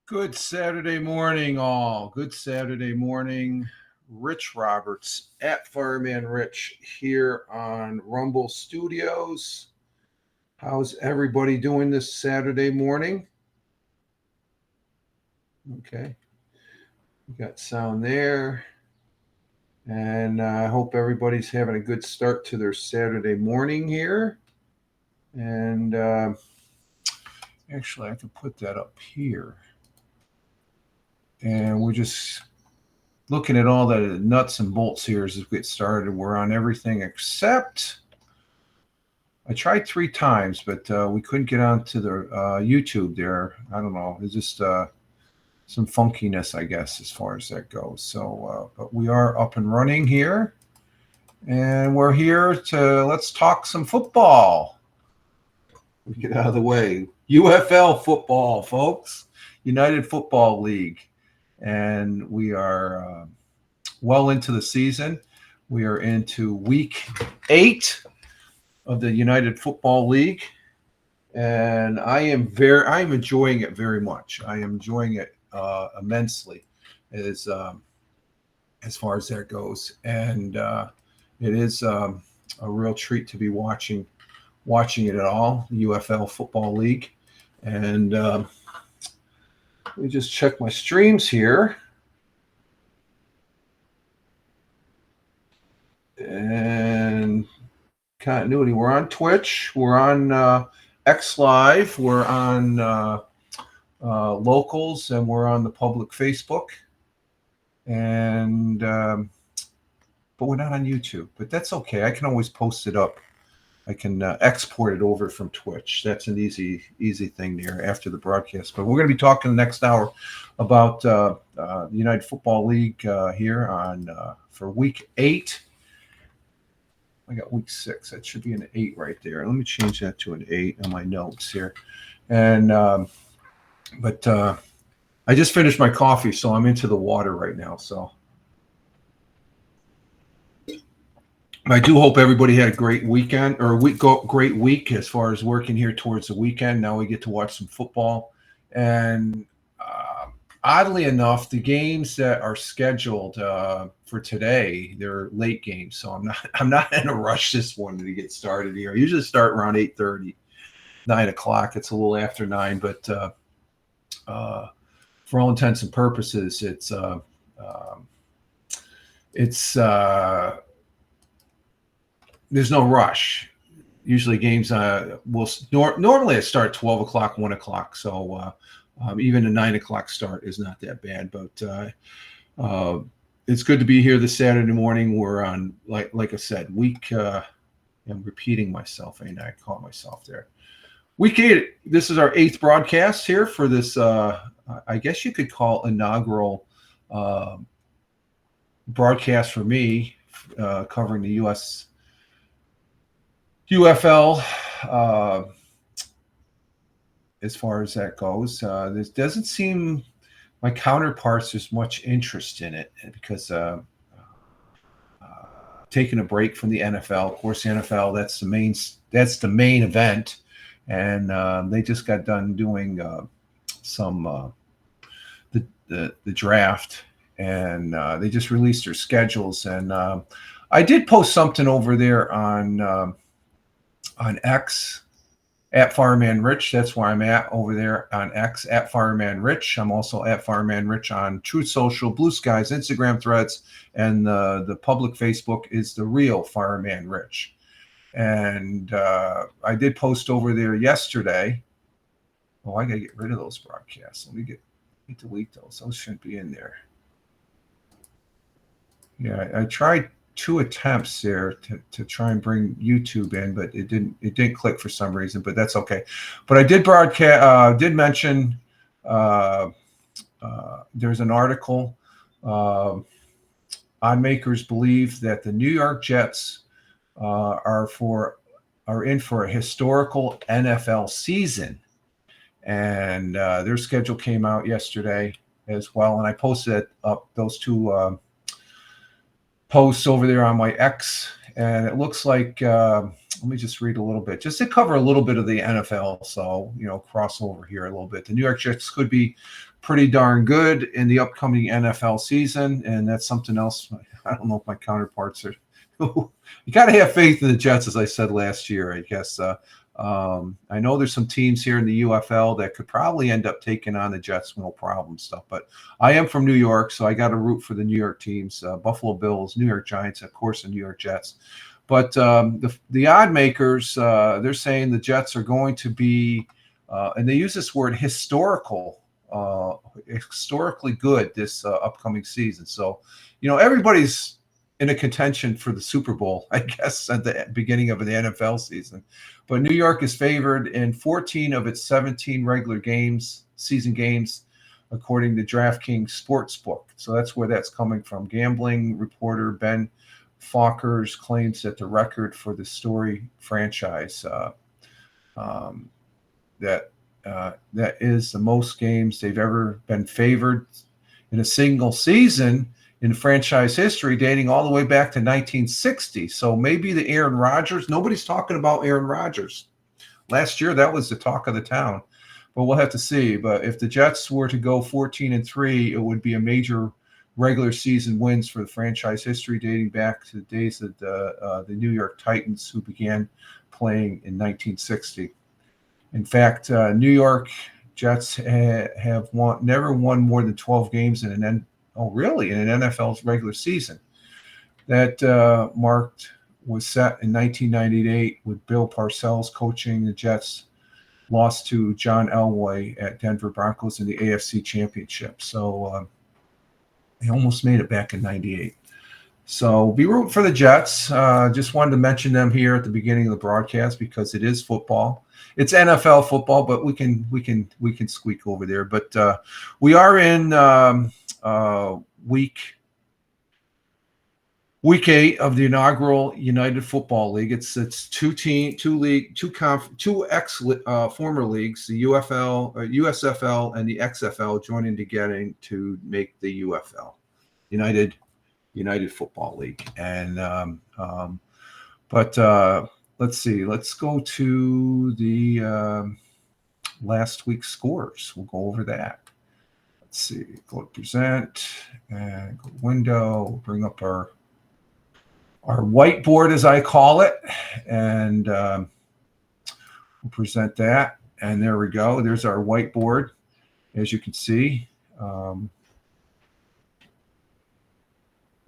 Good Saturday morning, all. Good Saturday morning. Rich Roberts at Fireman Rich here on Rumble Studios. How's everybody doing this Saturday morning? Okay, we got sound there. And I hope everybody's having a good start to their Saturday morning here. And actually, I can put that up here. And we're just looking at all the nuts and bolts here as we get started. We're on everything except I tried 3 times, but we couldn't get onto the YouTube there. I don't know. It's just some funkiness, I guess, as far as that goes. So, but we are up and running here, and we're here to let's talk some football. We get out of the way. UFL football, folks. United Football League. And we are well into the season. We are into week 8 of the United Football League, and I'm enjoying it very much. I am enjoying it immensely, as far as that goes, and it is a real treat to be watching it at all. The UFL Football League, and let me just check my streams here. And continuity. We're on Twitch. We're on X Live. We're on Locals, and we're on the public Facebook. And but we're not on YouTube. But that's okay. I can always post it up. I can export it over from Twitch. That's an easy thing there after the broadcast. But we're going to be talking the next hour about the United Football League here on for week 8. I got week 6. That should be an 8 right there. Let me change that to an 8 on my notes here. And but I just finished my coffee, so I'm into the water right now. So I do hope everybody had a great weekend or great week as far as working here towards the weekend. Now we get to watch some football, and oddly enough, the games that are scheduled for today, they're late games, so I'm not in a rush this one to get started here. I usually start around 8:30, 9 o'clock. It's a little after 9, but for all intents and purposes, there's no rush. Usually games will normally I start 12 o'clock, 1 o'clock. So even a 9 o'clock start is not that bad. But it's good to be here this Saturday morning. We're on, like I said, week. I'm repeating myself, and I caught myself there. Week 8. This is our 8th broadcast here for this. I guess you could call inaugural broadcast for me, covering the UFL, as far as that goes. This doesn't seem my counterparts there's much interest in it because taking a break from the NFL. Of course, the NFL that's the main event, and they just got done doing some the draft, and they just released their schedules. And I did post something over there on X at Fireman Rich. That's where I'm at over there on X at Fireman Rich. I'm also at Fireman Rich on Truth Social, Blue Skies, Instagram Threads, and the public Facebook is the real Fireman Rich. And I did post over there yesterday. Oh, I gotta get rid of those broadcasts. Let me delete those. Those shouldn't be in there. Yeah, I tried 2 attempts there to try and bring YouTube in, but it didn't click for some reason, but that's okay. But I did did mention there's an article. Oddmakers believe that the New York Jets are in for a historical NFL season, and their schedule came out yesterday as well, and I posted up those 2 posts over there on my X, and it looks like let me just read a little bit, just to cover a little bit of the NFL. So, cross over here a little bit. The New York Jets could be pretty darn good in the upcoming NFL season, and that's something else. I don't know if my counterparts are. You got to have faith in the Jets, as I said last year, I guess. I know there's some teams here in the UFL that could probably end up taking on the Jets, no problem stuff. But I am from New York, so I got to root for the New York teams, Buffalo Bills, New York Giants, of course, the New York Jets. But the odd makers, they're saying the Jets are going to be, and they use this word, historically good this upcoming season. So, everybody's in a contention for the Super Bowl, I guess, at the beginning of the NFL season. But New York is favored in 14 of its 17 regular season games, according to DraftKings Sportsbook. So that's where that's coming from. Gambling reporter Ben Fockers claims that the record for the Story franchise that is the most games they've ever been favored in a single season in franchise history, dating all the way back to 1960. So maybe the Aaron Rodgers. Nobody's talking about Aaron Rodgers. Last year, that was the talk of the town. But we'll have to see. But if the Jets were to go 14-3, it would be a major regular season wins for the franchise history, dating back to the days of the New York Titans, who began playing in 1960. In fact, New York Jets have never won more than 12 games in an NFL's regular season. That mark was set in 1998 with Bill Parcells coaching the Jets. Lost to John Elway at Denver Broncos in the AFC Championship. So they almost made it back in 98. So be rooting for the Jets. Just wanted to mention them here at the beginning of the broadcast because it is football. It's NFL football, but we can squeak over there. But we are in week 8 of the inaugural United Football League. It's two former leagues, the UFL, USFL, and the XFL joining together to make the UFL, United Football League. And let's see. Let's go to the last week's scores. We'll go over that. Let's see. Go to present and go to window. We'll bring up our whiteboard, as I call it, and we'll present that. And there we go. There's our whiteboard, as you can see.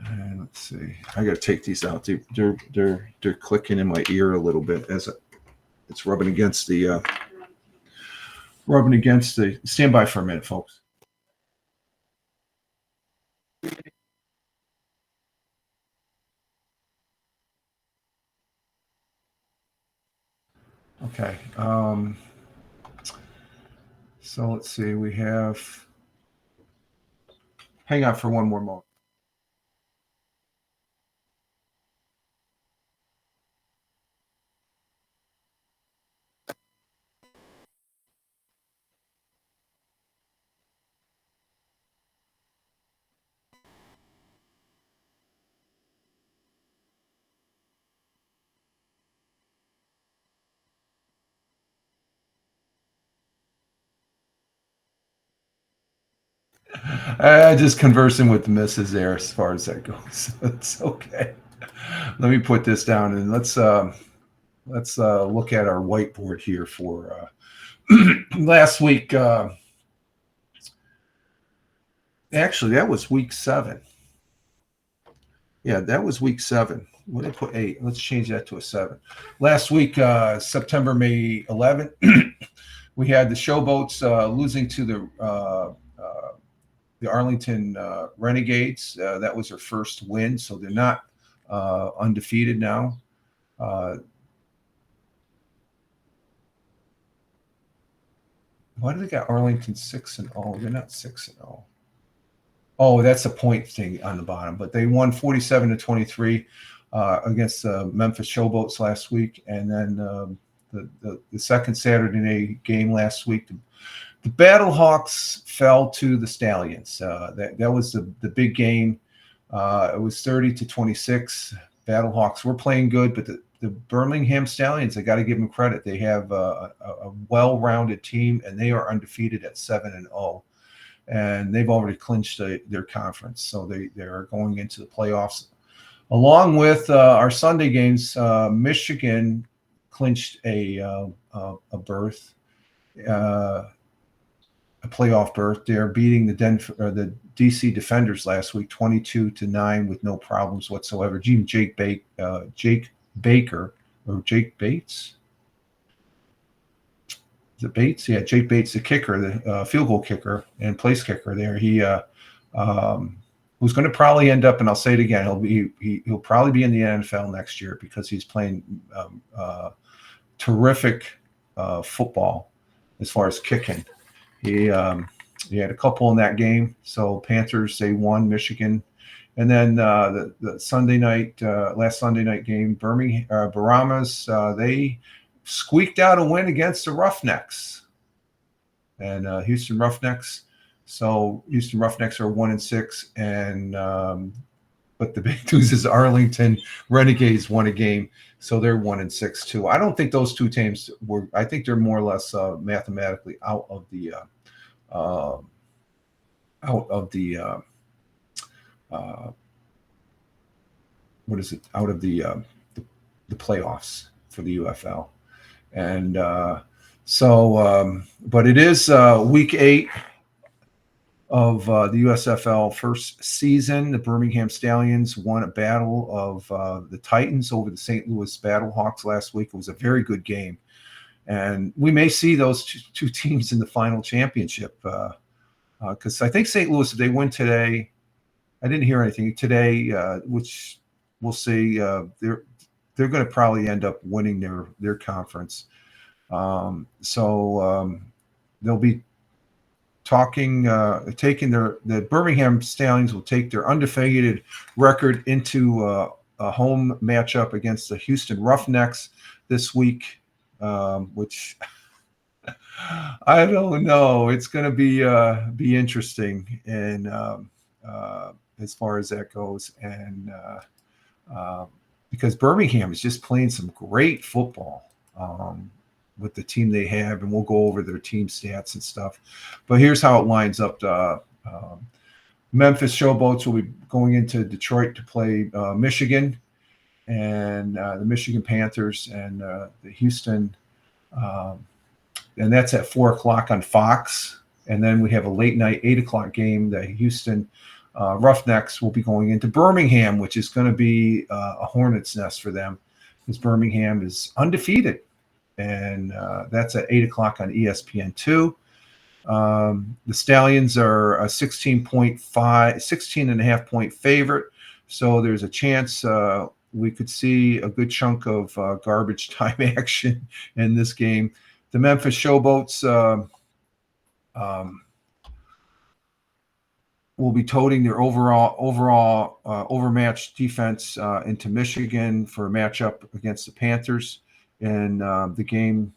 And let's see. I got to take these out. They're clicking in my ear a little bit as it's rubbing against the. Stand by for a minute, folks. Okay. So let's see. We have. Hang on for one more moment. Just conversing with the missus there as far as that goes. It's okay. Let me put this down and let's look at our whiteboard here for last week. Actually, that was week 7. Yeah, that was week 7. What did I put 8? Let's change that to a 7. Last week, September, May 11th, we had the Showboats losing to the Arlington Renegades. That was their first win, so they're not undefeated now. Why do they got Arlington 6-0? They're not 6-0. Oh, that's a point thing on the bottom. But they won 47-23 against the Memphis Showboats last week, and then the second Saturday night game last week, the Battlehawks fell to the Stallions. That was the big game. It was 30-26. Battlehawks were playing good, but the Birmingham Stallions, I got to give them credit. They have a well-rounded team, and they are undefeated at 7-0, and they've already clinched their conference, so they are going into the playoffs. Along with our Sunday games, Michigan clinched a berth. A playoff berth. They're beating the DC Defenders last week, 22-9, with no problems whatsoever. Jake Baker or Jake Bates. Is it Bates? Yeah, Jake Bates, the kicker, the field goal kicker and place kicker. There, he who's going to probably end up, and I'll say it again, he'll probably be in the NFL next year because he's playing terrific football as far as kicking. He had a couple in that game. So Panthers, they won Michigan. And then the Sunday night, last Sunday night game, Brahmas, they squeaked out a win against the Roughnecks. And Houston Roughnecks. So Houston Roughnecks are 1-6. And but the big news is Arlington Renegades won a game. So they're 1-6 too. I don't think those two teams were. I think they're more or less mathematically out of the the playoffs for the UFL, and but it is week 8 of the USFL first season. The Birmingham Stallions won a battle of the Titans over the St. Louis Battlehawks last week. It was a very good game. And we may see those two teams in the final championship because I think St. Louis, if they win today, I didn't hear anything today, which we'll see. They're going to probably end up winning their conference. So they'll be taking the Birmingham Stallions will take their undefeated record into a home matchup against the Houston Roughnecks this week, which I don't know. It's going to be interesting, and as far as that goes, and because Birmingham is just playing some great football. With the team they have, and we'll go over their team stats and stuff. But here's how it lines up. Memphis Showboats will be going into Detroit to play Michigan, and the Michigan Panthers and the Houston, and that's at 4:00 on Fox. And then we have a late night 8:00 game. The Houston Roughnecks will be going into Birmingham, which is going to be a hornet's nest for them, because Birmingham is undefeated. And that's at 8:00 on ESPN2. The Stallions are a 16.5 point favorite. So there's a chance we could see a good chunk of garbage time action in this game. The Memphis Showboats will be toting their overall overmatched defense into Michigan for a matchup against the Panthers. And the game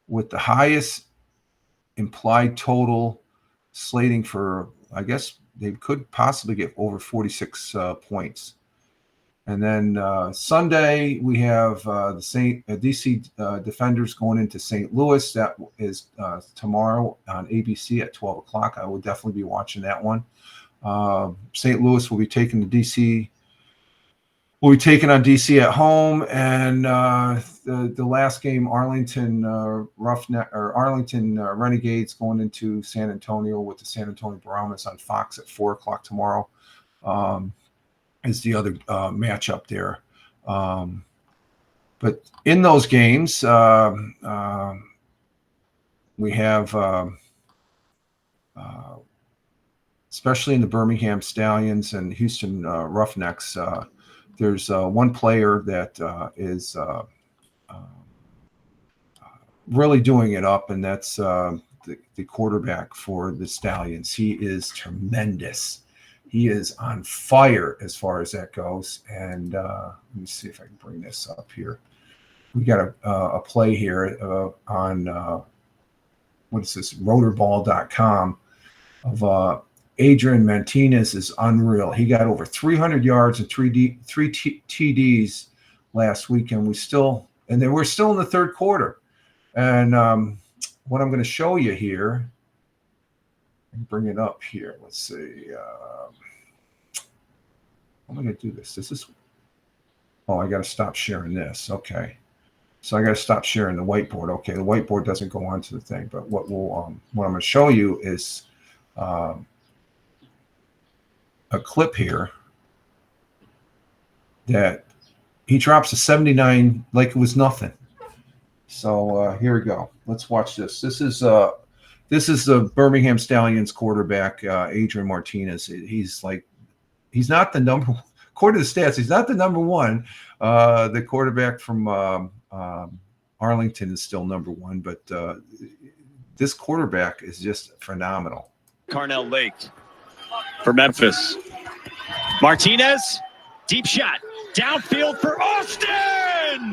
with the highest implied total slating for, I guess they could possibly get over 46 points. And then Sunday we have the DC Defenders going into St. Louis. That is tomorrow on ABC at 12:00. I will definitely be watching that one. St. Louis will be taking the DC. We'll be taking on DC at home, and the last game, Arlington Renegades going into San Antonio with the San Antonio Brahmas on Fox at 4:00 tomorrow, is the other matchup there. But in those games, we have, especially in the Birmingham Stallions and Houston Roughnecks. There's one player that is really doing it up, and that's the quarterback for the Stallions. He is tremendous. He is on fire as far as that goes. And let me see if I can bring this up here. We got a play here on, what is this, rotorball.com of Adrian Martinez is unreal. He got over 300 yards and three TDs last week, and we're still in the third quarter. And what I'm going to show you here, bring it up here. Let's see. I'm going to do this. Oh, I got to stop sharing this. Okay. So I got to stop sharing the whiteboard. Okay, the whiteboard doesn't go onto the thing, but what I'm going to show you is a clip here that he drops a 79 like it was nothing. So here we go. Let's watch this. This is the Birmingham Stallions quarterback, Adrian Martinez. He's not the number. According to the stats, he's not the number one. The quarterback from Arlington is still number one, but this quarterback is just phenomenal. Carnell Lake for Memphis. Martinez, deep shot, downfield for Austin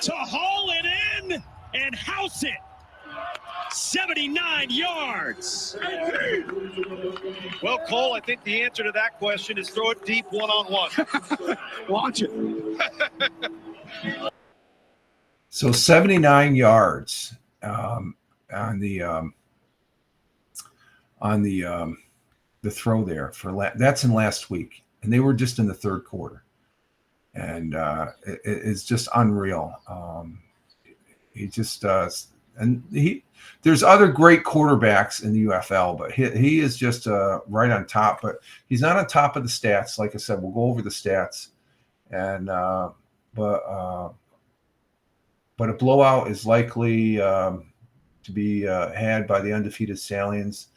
to haul it in and house it. 79 yards. Well, Cole, I think the answer to that question is throw it deep one-on-one. Watch it. So 79 yards on the throw there that's in last week, and they were just in the third quarter, and it's just unreal. There's other great quarterbacks in the UFL, but he is just right on top. But he's not on top of the stats. Like I said, we'll go over the stats, and but a blowout is likely to be had by the undefeated Stallions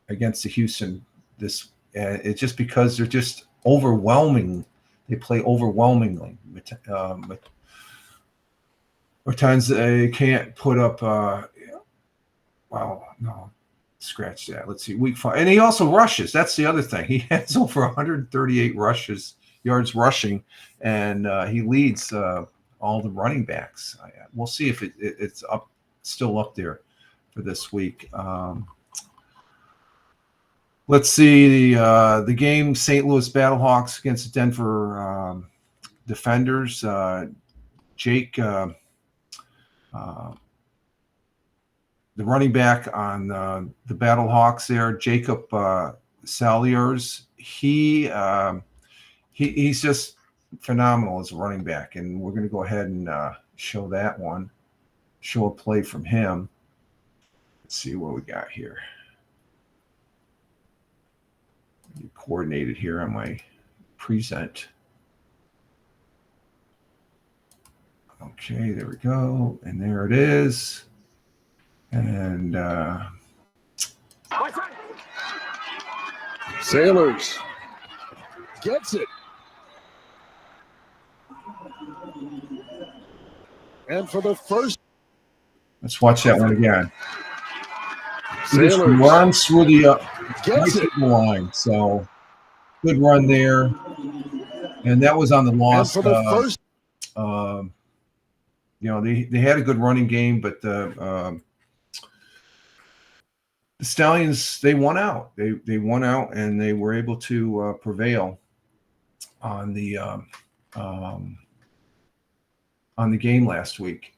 against the Houston. It's just because they're just overwhelming. They play overwhelmingly. Or times they can't put up. No, scratch that. Let's see, week 5, and he also rushes. That's the other thing. He has over 138 yards rushing, and he leads all the running backs. We'll see if it's still up there for this week. Let's see the game: St. Louis Battlehawks against the Denver Defenders. Jake. The running back on the Battlehawks there, Jacob Saliers, he's just phenomenal as a running back, and we're going to go ahead and show a play from him. Let's see what we got here. Coordinated here on my present. Okay, there we go. And there it is. And Sailors gets it. And for the first. Let's watch that one again. Sailors just runs through the gets it. line. So good run there. And that was on the loss. And for the first. They had a good running game, but the Stallions, they won out. They won out, and they were able to prevail on the game last week.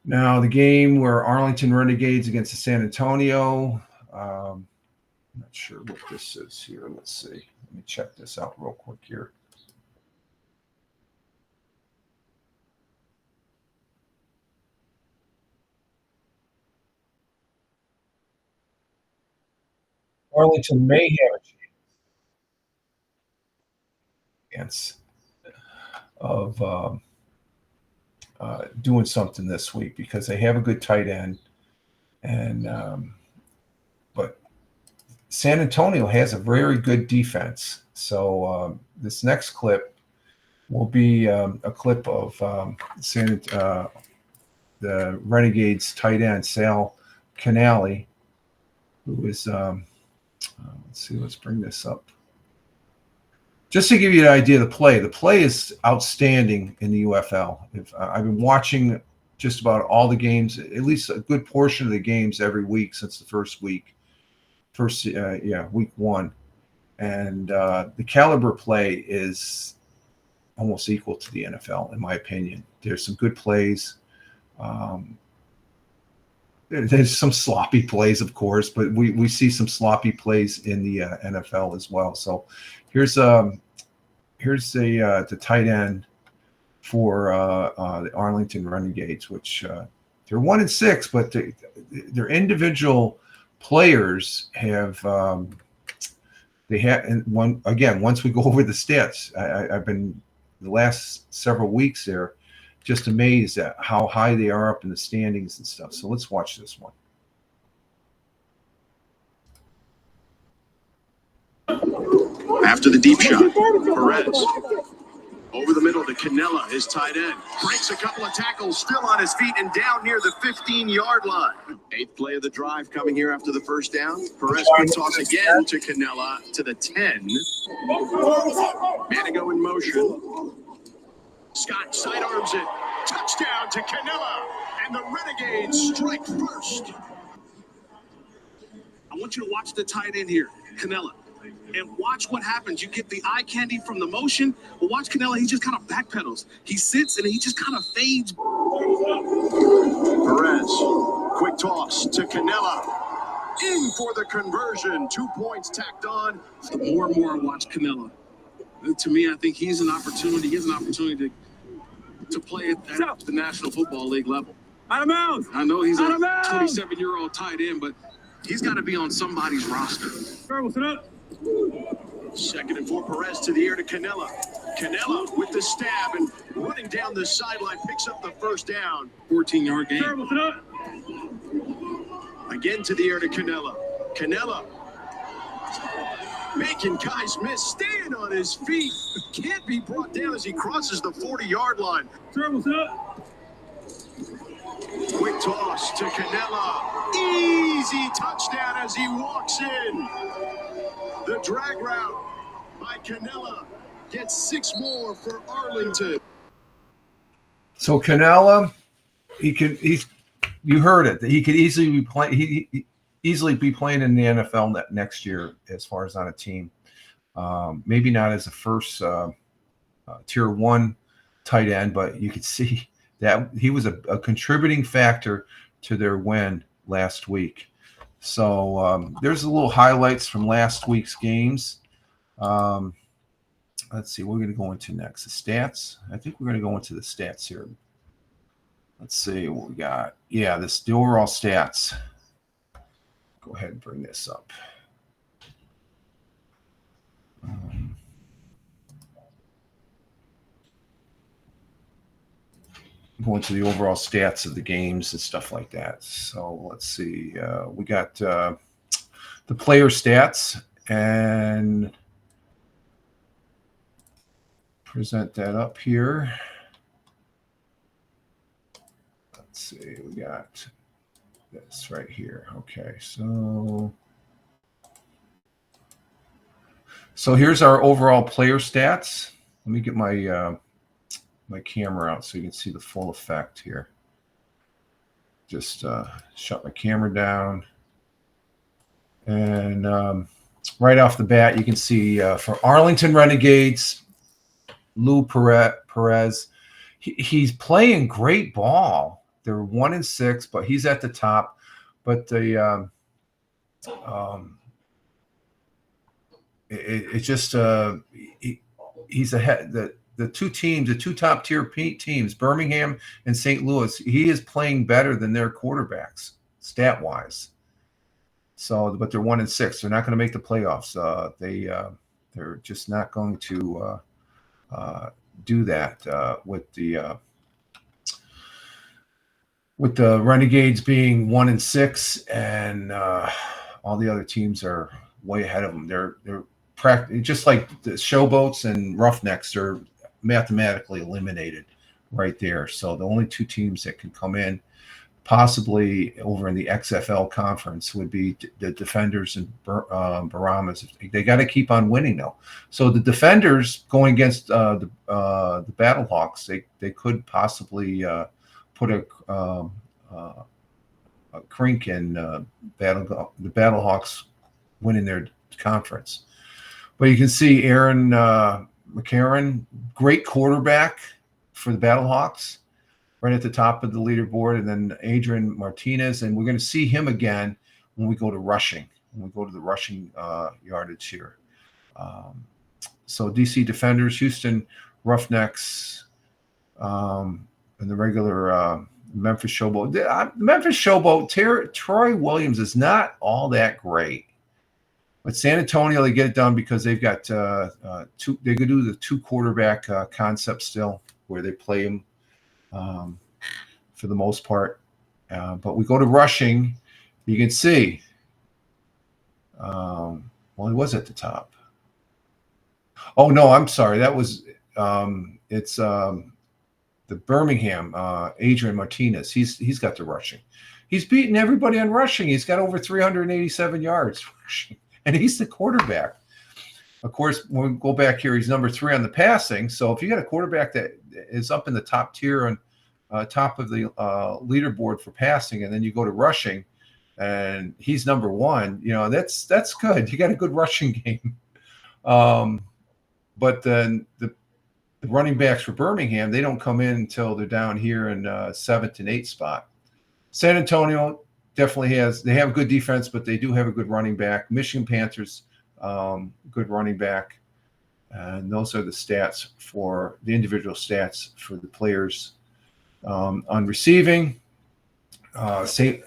Now, the game where Arlington Renegades against the San Antonio. I'm not sure what this is here. Let's see. Let me check this out real quick here. Arlington may have a chance of doing something this week because they have a good tight end, and but San Antonio has a very good defense. So this next clip will be a clip of the Renegades tight end Sal Canale, who is let's bring this up. Just to give you an idea of the play. The play is outstanding in the UFL. I've been watching just about all the games, at least a good portion of the games every week since the week 1. And the caliber play is almost equal to the NFL, in my opinion. There's some good plays. There's some sloppy plays, of course, but we see some sloppy plays in the NFL as well. So here's the tight end for the Arlington Renegades, which they're 1-6, but their individual players have they have. And once we go over the stats, I've been the last several weeks there just amazed at how high they are up in the standings and stuff. So let's watch this one. After the deep shot, Perez over the middle to Canella, his tight end. Breaks a couple of tackles, still on his feet and down near the 15-yard line. 8th play of the drive coming here after the first down. Perez quick toss again to Canella to the 10. Manigo in motion. Scott sidearms it. Touchdown to Canella. And the Renegades strike first. I want you to watch the tight end here, Canella. And watch what happens. You get the eye candy from the motion. But watch Canella, he just kind of backpedals. He sits and he just kind of fades. Perez, quick toss to Canella. In for the conversion. 2 points tacked on. More and more I watch Canella. To me, I think he has an opportunity to play at the National Football League level. Out of bounds. I know he's a 27-year-old tight end, but he's got to be on somebody's roster. Second and 4, Perez to the air to Canella. Canella with the stab and running down the sideline, picks up the first down. 14-yard gain. Again to the air to Canella. Canella making guys miss, staying on his feet. Can't be brought down as he crosses the 40-yard line. Quick toss to Canella. Easy touchdown as he walks in. The drag route by Canella gets 6 more for Arlington. So Canella, you heard it. He could easily be playing. He easily be playing in the NFL next year as far as on a team. Maybe not as a first tier 1 tight end, but you could see that he was a contributing factor to their win last week. So there's a little highlights from last week's games. Let's see, what we're going to go into next. The stats. I think we're going to go into the stats here. Let's see what we got. Yeah, the overall stats. Go ahead and bring this up. Go into the overall stats of the games and stuff like that. So let's see. We got the player stats and present that up here. Let's see. We got this right here. Okay, so here's our overall player stats. Let me get my my camera out so you can see the full effect here. Just shut my camera down. And right off the bat, you can see for Arlington Renegades, Lou Perez, he's playing great ball. They're 1-6, but he's at the top. But the it's just he's ahead. The two top tier teams, Birmingham and St. Louis, he is playing better than their quarterbacks stat wise. So, but they're 1-6. They're not going to make the playoffs. They're just not going to do that with the Renegades being 1-6, and all the other teams are way ahead of them. They're just like the Showboats and Roughnecks are mathematically eliminated right there. So the only 2 teams that can come in possibly over in the XFL conference would be the Defenders and Baramas. They got to keep on winning though. So the Defenders going against the Battlehawks, they could possibly put a crink in the Battlehawks winning their conference. But you can see Aaron McCarron, great quarterback for the Battlehawks, right at the top of the leaderboard, and then Adrian Martinez, and we're going to see him again when we go to rushing, when we go to the rushing yardage here. So DC Defenders, Houston Roughnecks, and the regular Memphis Showboat. The Memphis Showboat, Troy Williams is not all that great. But San Antonio, they get it done because they've got two. They could do the two quarterback concept still, where they play them for the most part. But we go to rushing. You can see. Well, it was at the top. Oh no, I'm sorry. That was it's the Birmingham Adrian Martinez. He's got the rushing. He's beaten everybody on rushing. He's got over 387 yards rushing. And he's the quarterback. Of course, when we go back here, he's number 3 on the passing. So if you got a quarterback that is up in the top tier and top of the leaderboard for passing, and then you go to rushing, and he's number 1, that's good. You got a good rushing game. But then the running backs for Birmingham, they don't come in until they're down here in 7th and 8th spot. San Antonio definitely they have a good defense, but they do have a good running back. Michigan Panthers, good running back. And those are the stats for the individual stats for the players. On receiving, Hakeem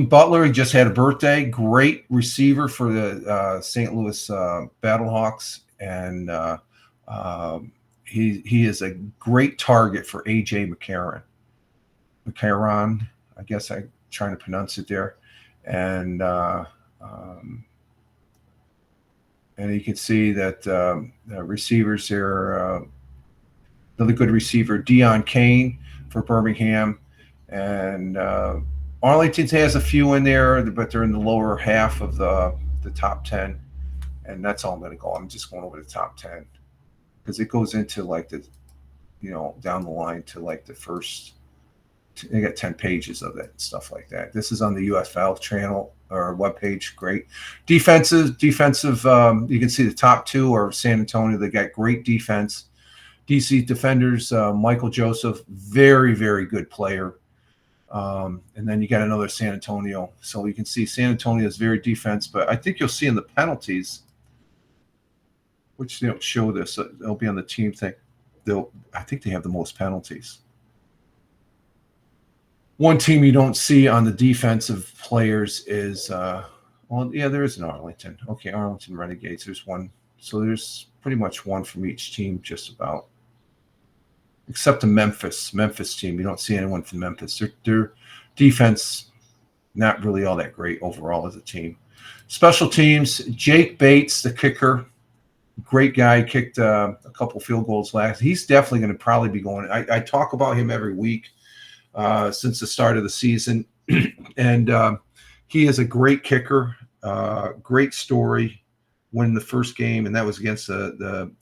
Butler, he just had a birthday. Great receiver for the St. Louis Battlehawks. And he is a great target for A.J. McCarron, I guess I'm trying to pronounce it there. And you can see that receivers there, another good receiver, Deion Kane for Birmingham. And Arlington has a few in there, but they're in the lower half of the top 10. And that's all I'm going to go. I'm just going over the top 10 because it goes into like down the line to like the first. They got 10 pages of it, stuff like that. This is on the UFL channel or webpage. Great defensive. You can see the top 2 are San Antonio. They got great defense. DC Defenders, Michael Joseph, very, very good player. And then you got another San Antonio. So you can see San Antonio is very defense, but I think you'll see in the penalties, which they don't show this. They'll be on the team thing. I think they have the most penalties. One team you don't see on the defensive players is, there is an Arlington. Okay, Arlington Renegades. There's one. So there's pretty much one from each team, just about. Except the Memphis team. You don't see anyone from Memphis. Their defense, not really all that great overall as a team. Special teams, Jake Bates, the kicker. Great guy. Kicked a couple field goals last. He's definitely going to probably be going. I talk about him every week. Since the start of the season. And he is a great kicker, great story, winning the first game, and that was against the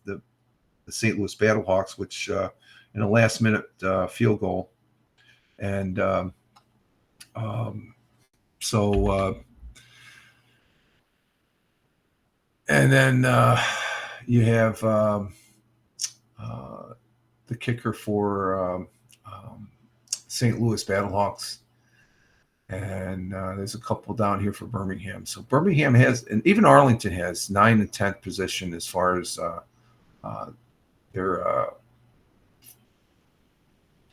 St. Louis Battlehawks, which in a last-minute field goal. And and then you have the kicker for St. Louis Battlehawks, and there's a couple down here for Birmingham. So Birmingham has, and even Arlington has 9th and 10th position as far as their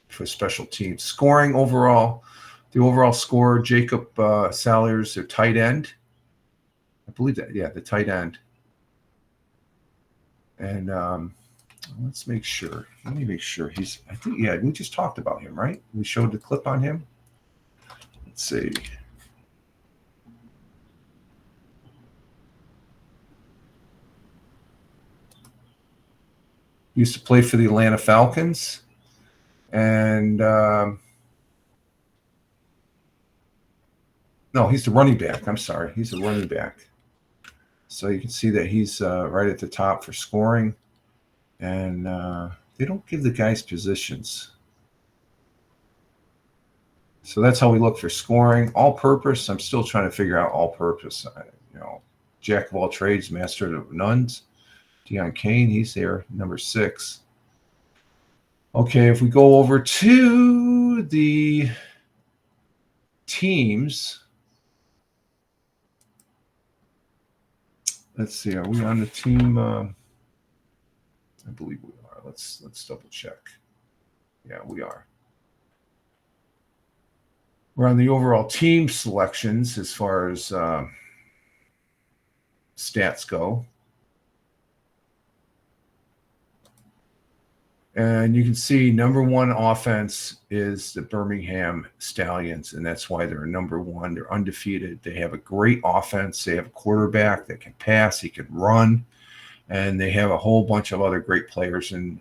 for special teams. Scoring overall, the overall score, Jacob Salyers, their tight end. I believe that, the tight end. And let's make sure. Let me make sure I think, we just talked about him, right? We showed the clip on him. Let's see. Used to play for the Atlanta Falcons. And no, he's the running back. I'm sorry. He's the running back. So you can see that he's right at the top for scoring. And they don't give the guys positions. So that's how we look for scoring. All-purpose, I'm still trying to figure out all-purpose. Jack of all trades, master of none. Deion Kane, he's there, number 6. Okay, if we go over to the teams, let's see, are we on the team? I believe we are. Let's double check. Yeah, we are. We're on the overall team selections as far as stats go. And you can see number 1 offense is the Birmingham Stallions, and that's why they're number 1. They're undefeated. They have a great offense. They have a quarterback that can pass, he can run, and they have a whole bunch of other great players. And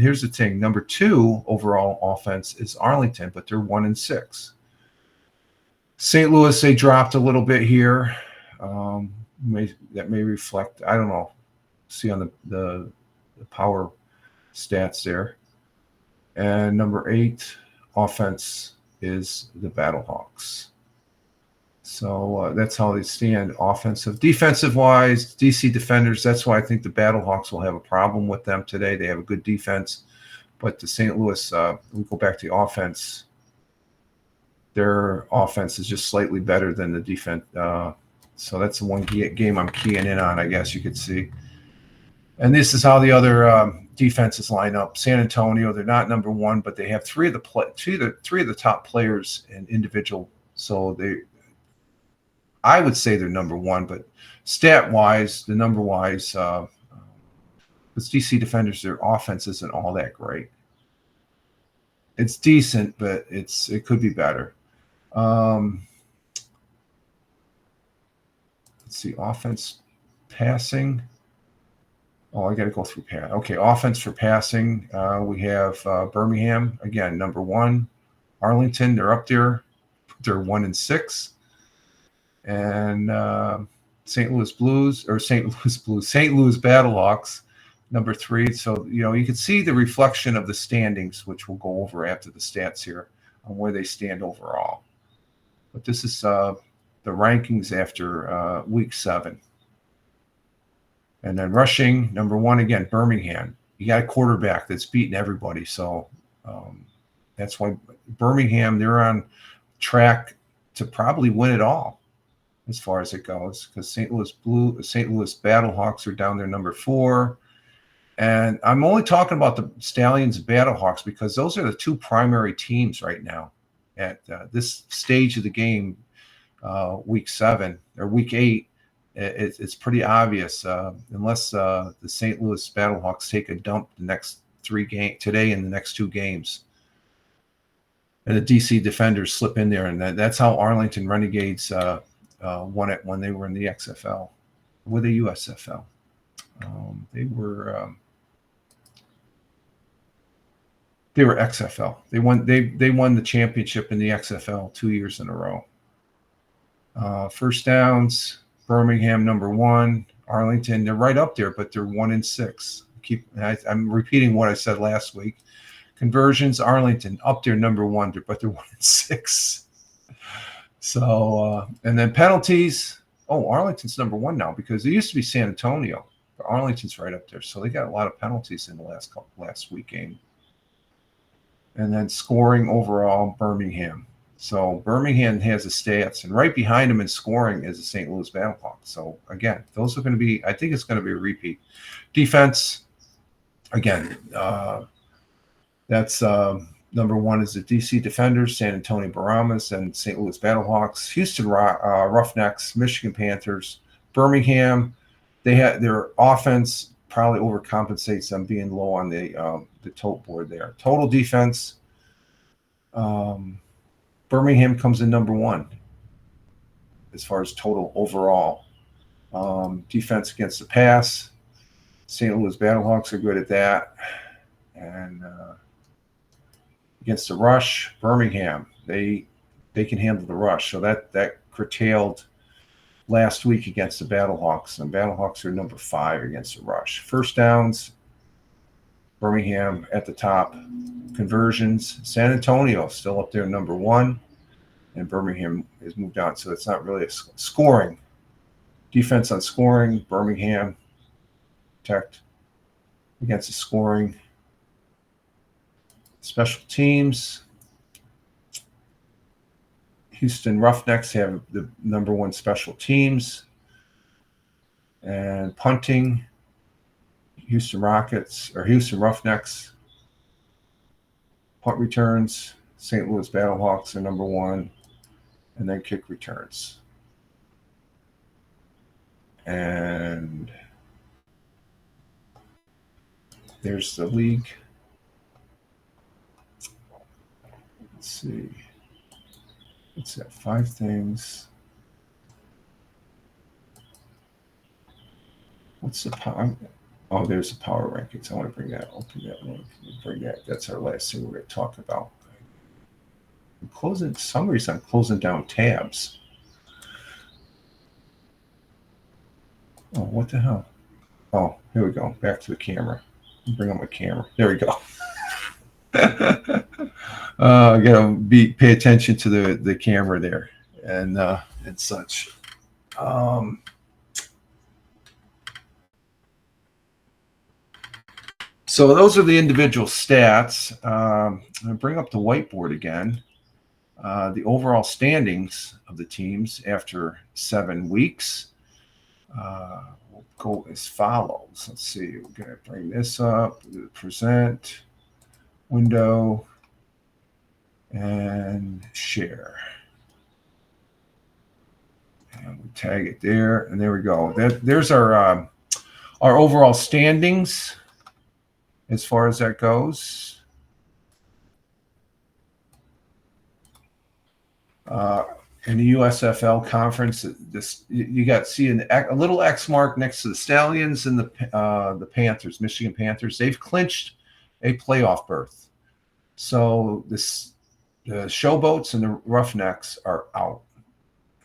here's the thing: number 2 overall offense is Arlington, but they're 1-6. St. Louis, they dropped a little bit here. That may reflect, I don't know. See on the power stats there. And number 8 offense is the Battlehawks. So that's how they stand offensive. Defensive wise, DC Defenders, that's why I think the Battlehawks will have a problem with them today. They have a good defense, but the St. Louis, we go back to the offense, their offense is just slightly better than the defense. So that's the one game I'm keying in on, I guess you could see. And this is how the other defenses line up. San Antonio, they're not number 1, but they have three of the top players in individual. So I would say they're number 1, but stat-wise, the number-wise, with DC Defenders, their offense isn't all that great. It's decent, but it could be better. Let's see, offense, passing. Oh, I got to go through pass. Okay, offense for passing. We have Birmingham, again, number 1. Arlington, they're up there. They're 1-6. And St. Louis Battlehawks, number 3. So, you can see the reflection of the standings, which we'll go over after the stats here on where they stand overall. But this is the rankings after week 7. And then rushing, number 1, again, Birmingham. You got a quarterback that's beating everybody. So that's why Birmingham, they're on track to probably win it all as far as it goes, because St. Louis Battlehawks are down there number 4. And I'm only talking about the Stallions and Battlehawks because those are the 2 primary teams right now at this stage of the game, week 7 or week 8. It's pretty obvious, unless the St. Louis Battlehawks take a dump the next 3 games today and the next 2 games, and the DC Defenders slip in there, and that's how Arlington Renegades won it when they were in the XFL, with the USFL. They were XFL. They won the championship in the XFL 2 years in a row. First downs. Birmingham, number 1. Arlington, they're right up there, but they're 1-6. I'm repeating what I said last week. Conversions, Arlington, up there, number 1, but they're 1-6. So, and then penalties. Oh, Arlington's number 1 now because it used to be San Antonio. But Arlington's right up there. So they got a lot of penalties in the last week game. And then scoring overall, Birmingham. So Birmingham has the stats, and right behind them in scoring is the St. Louis Battlehawks. So again, those are going to be, I think it's going to be a repeat. Defense, again, that's number 1 is the DC Defenders, San Antonio Brahmas, and St. Louis Battlehawks. Houston Roughnecks, Michigan Panthers, Birmingham. They had their offense probably overcompensates them being low on the tote board there. Total defense. Birmingham comes in number 1 as far as total overall. Defense against the pass. St. Louis Battlehawks are good at that. And against the rush, Birmingham, they can handle the rush. So that curtailed last week against the Battlehawks. And Battlehawks are number 5 against the rush. First downs, Birmingham at the top. Conversions, San Antonio still up there, number 1, and Birmingham has moved on. So it's not really a scoring. Defense on scoring, Birmingham protect against the scoring. Special teams. Houston Roughnecks have the #1 special teams. And punting, Houston Roughnecks. Punt returns, St. Louis Battlehawks are #1. And then kick returns. And there's the league. Let's see. It's at 5 things. What's the power? Oh, there's the power rankings. I want to bring that. Open that one. Bring that. That's our last thing we're going to talk about. I'm closing. For some reason, I'm closing down tabs. Oh, what the hell? Oh, here we go. Back to the camera. Bring up my camera. There we go. I gotta pay attention to the camera there and such. So those are the individual stats. I'm gonna bring up the whiteboard again. The overall standings of the teams after 7 weeks. We'll go as follows. Let's see. We're gonna bring this up. Present. Window and share, and we tag it there, and there we go. There's our overall standings as far as that goes. In the USFL conference, you got a little X mark next to the Stallions and the Panthers, Michigan Panthers. They've clinched a playoff berth. So the Showboats and the Roughnecks are out.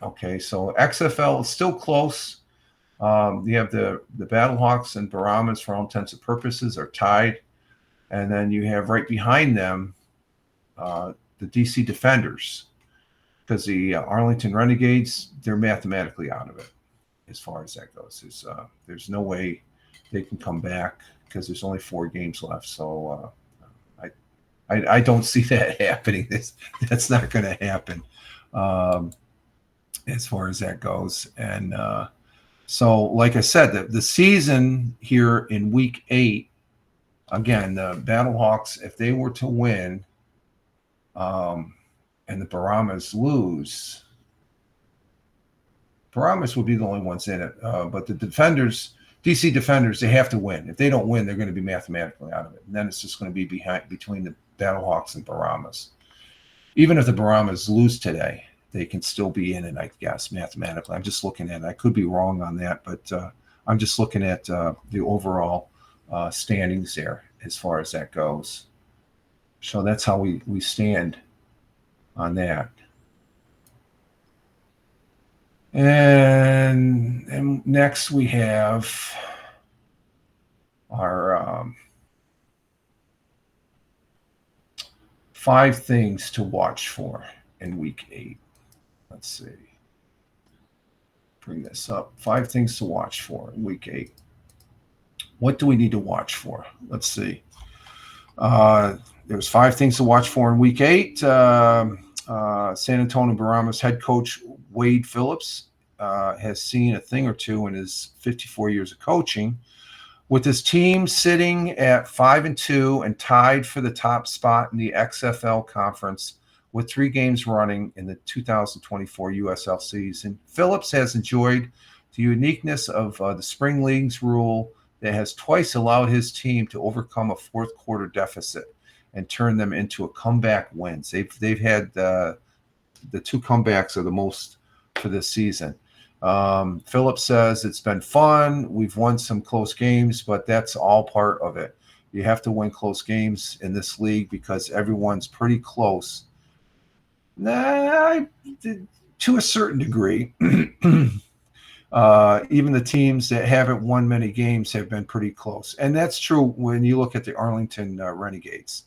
Okay, so XFL is still close. You have the Battlehawks and Baramas, for all intents and purposes, are tied. And then you have right behind them the DC Defenders, because the Arlington Renegades, they're mathematically out of it as far as that goes. There's no way they can come back, because there's only 4 games left. So I don't see that happening. That's not going to happen as far as that goes. And so, like I said, the season here in week 8, again, the Battlehawks, if they were to win and the Baramas lose, Baramas would be the only ones in it. But the Defenders, DC Defenders, they have to win. If they don't win, they're going to be mathematically out of it. And then it's just going to be between the Battlehawks and Baramas. Even if the Baramas lose today, they can still be in it, I guess, mathematically. I'm just looking at it. I could be wrong on that, but I'm just looking at the overall standings there as far as that goes. So that's how we stand on that. And next we have our 5 things to watch for in week 8. Let's see. Bring this up. 5 things to watch for in week 8. What do we need to watch for? Let's see. There's 5 things to watch for in week 8. San Antonio Baramas head coach Wade Phillips has seen a thing or two in his 54 years of coaching, with his team sitting at 5-2 and tied for the top spot in the XFL conference with 3 games running in the 2024 USFL season. Phillips has enjoyed the uniqueness of the spring league's rule that has twice allowed his team to overcome a fourth quarter deficit and turn them into a comeback wins. They've had the 2 comebacks are the most for this season. Phillips says it's been fun. We've won some close games, but that's all part of it. You have to win close games in this league because everyone's pretty close. To a certain degree. Even the teams that haven't won many games have been pretty close. And that's true when you look at the Arlington Renegades.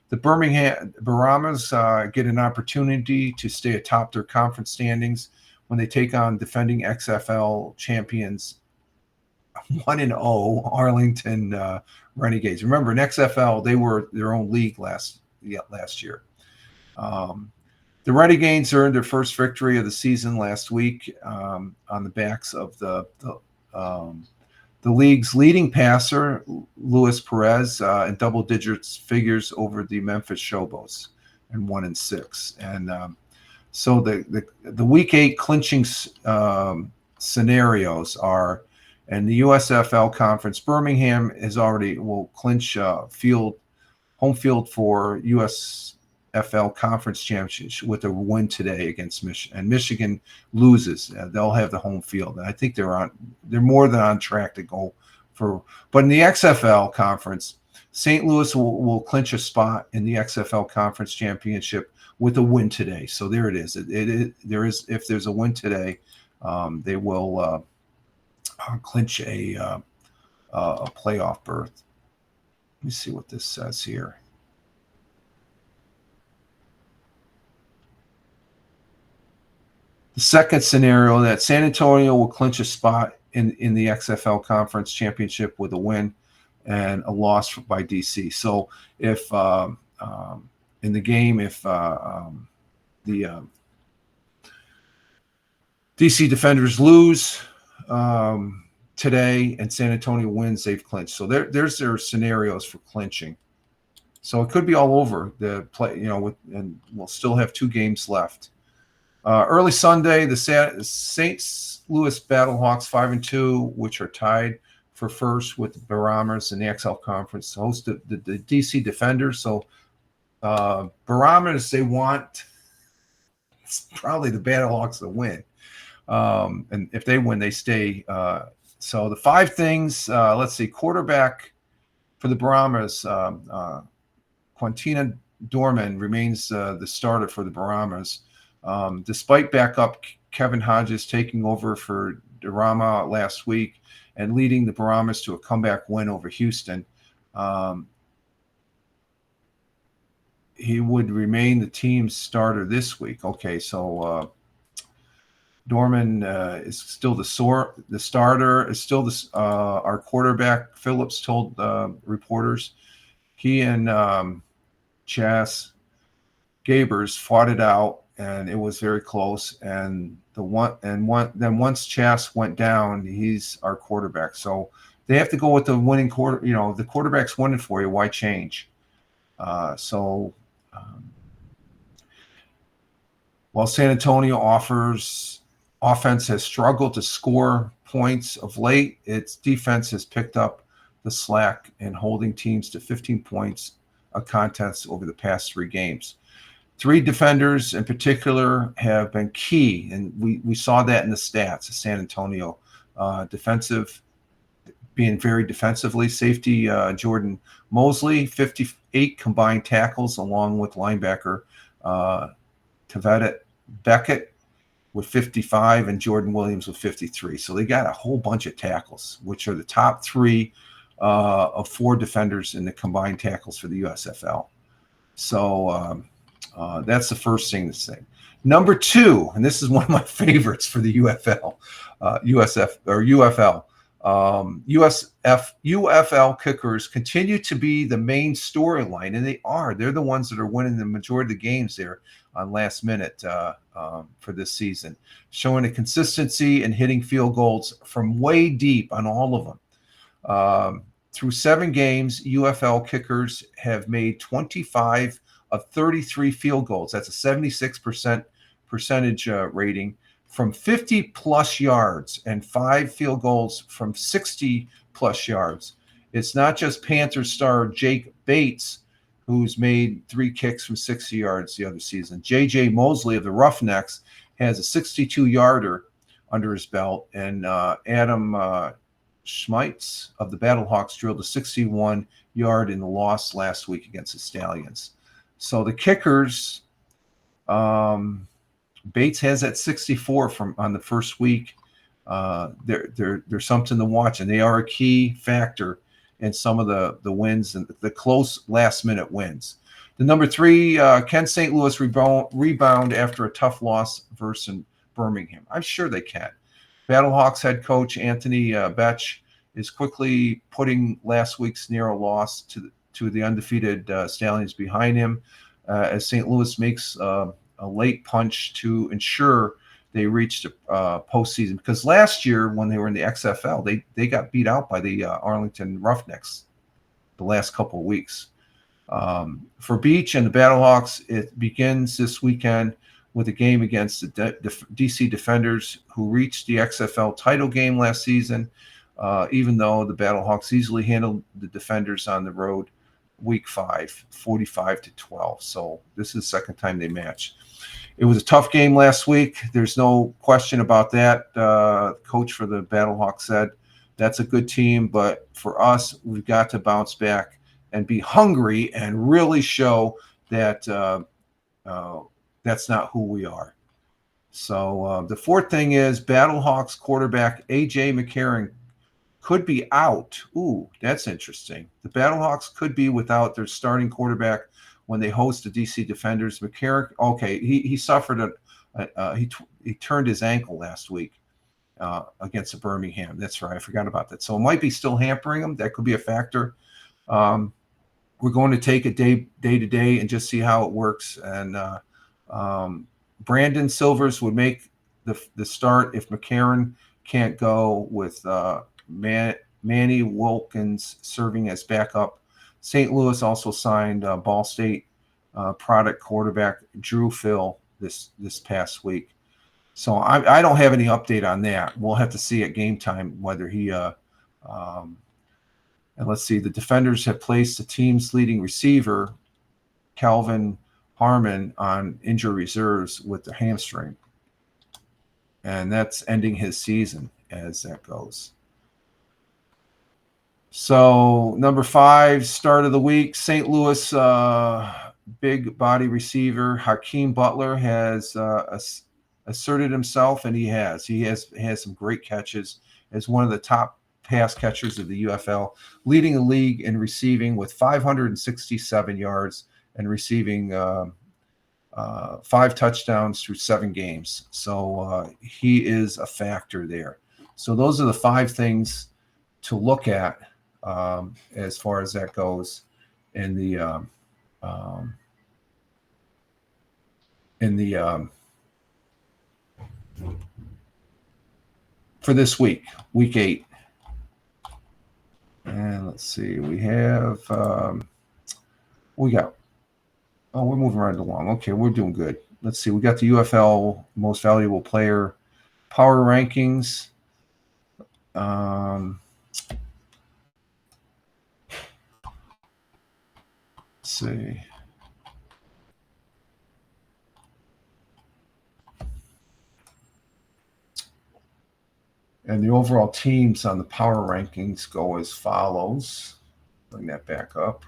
The Birmingham Baramas get an opportunity to stay atop their conference standings when they take on defending XFL champions 1-0 Arlington Renegades. Remember, in XFL, they were their own league last year. The Renegades earned their first victory of the season last week on the backs of the league's leading passer, Luis Perez, in double digits figures over the Memphis Showboats, and 1-6. And so the Week 8 clinching scenarios are, in the USFL conference, Birmingham will clinch home field for USFL conference championship with a win today against Michigan. And Michigan loses, they'll have the home field. And I think they're more than on track to go for. But in the XFL conference, St. Louis will clinch a spot in the XFL conference championship with a win today. So there it is. If there's a win today, they will clinch a playoff berth. Let me see what this says here. The second scenario, that San Antonio will clinch a spot in the XFL conference championship with a win and a loss by DC. So if in the game, if the DC Defenders lose today and San Antonio wins, they've clinched. So there's their scenarios for clinching. So it could be all over the play, and we'll still have 2 games left. Early Sunday, the St. Louis Battlehawks 5-2, which are tied for first with the Barometers in the XL Conference, host the DC Defenders. So Barometers, it's probably the Battlehawks to win. And if they win, they stay. So the 5 things, let's see, quarterback for the Barometers, Quintina Dorman remains the starter for the Barometers. Despite backup Kevin Hodges taking over for Durama last week and leading the Barometers to a comeback win over Houston, he would remain the team's starter this week. Okay, so Dorman is still the starter. Is still our quarterback. Phillips told reporters he and Chas Gabers fought it out, and it was very close. And then once Chas went down, he's our quarterback. So they have to go with the winning quarter. The quarterback's winning for you. Why change? While San Antonio offense has struggled to score points of late, its defense has picked up the slack in holding teams to 15 points a contest over the past 3 games. 3 defenders in particular have been key, and we saw that in the stats of San Antonio. Being very defensively. Safety Jordan Mosley, 58 combined tackles, along with linebacker Tavedet Beckett with 55 and Jordan Williams with 53. So they got a whole bunch of tackles, which are the top 3 of 4 defenders in the combined tackles for the USFL. So that's the first thing to say. Number 2, and this is one of my favorites for the UFL, UFL. UFL kickers continue to be the main storyline, and they are. They're the ones that are winning the majority of the games there on last minute for this season, showing a consistency in hitting field goals from way deep on all of them. Through 7 games, UFL kickers have made 25 of 33 field goals. That's a 76% percentage rating from 50-plus yards, and 5 field goals from 60-plus yards. It's not just Panthers star Jake Bates, who's made 3 kicks from 60 yards the other season. J.J. Mosley of the Roughnecks has a 62-yarder under his belt, and Adam Schmeitz of the Battlehawks drilled a 61-yard in the loss last week against the Stallions. So the kickers, Bates has that 64 on the first week. They're something to watch, and they are a key factor in some of the wins and the close last-minute wins. The number 3, can St. Louis rebound after a tough loss versus Birmingham? I'm sure they can. Battlehawks head coach Anthony Betch is quickly putting last week's narrow loss to the undefeated Stallions behind him, as St. Louis makes a late punch to ensure they reached postseason. Because last year when they were in the XFL, they got beat out by the Arlington Roughnecks the last couple of weeks. For Beach and the Battlehawks, it begins this weekend with a game against the DC Defenders, who reached the XFL title game last season, even though the Battlehawks easily handled the Defenders on the road week 5, 45-12. So this is the second time they match. It was a tough game last week. There's no question about that. Coach for the Battlehawks said that's a good team, but for us, we've got to bounce back and be hungry and really show that that's not who we are. So the fourth thing is Battlehawks quarterback A.J. McCarron could be out. Ooh, that's interesting. The Battlehawks could be without their starting quarterback when they host the DC Defenders. McCarron, okay, he suffered he turned his ankle last week against the Birmingham. That's right, I forgot about that. So it might be still hampering him. That could be a factor. We're going to take it day to day and just see how it works. And Brandon Silvers would make the start if McCarron can't go, with Manny Wilkins serving as backup. St. Louis also signed Ball State product quarterback Drew Phil this past week. So I don't have any update on that. We'll have to see at game time whether he and let's see, the Defenders have placed the team's leading receiver, Calvin Harmon, on injury reserves with the hamstring. And that's ending his season as that goes. So number 5, start of the week, St. Louis big body receiver Hakeem Butler has asserted himself, and he has some great catches as one of the top pass catchers of the UFL, leading the league in receiving with 567 yards and receiving 5 touchdowns through 7 games. So he is a factor there. So those are the 5 things to look at as far as that goes in the for this week, week 8. And let's see, we have we're moving right along. Okay, we're doing good. Let's see, we got the UFL most valuable player power rankings. Let's see. And the overall teams on the power rankings go as follows. Bring that back up.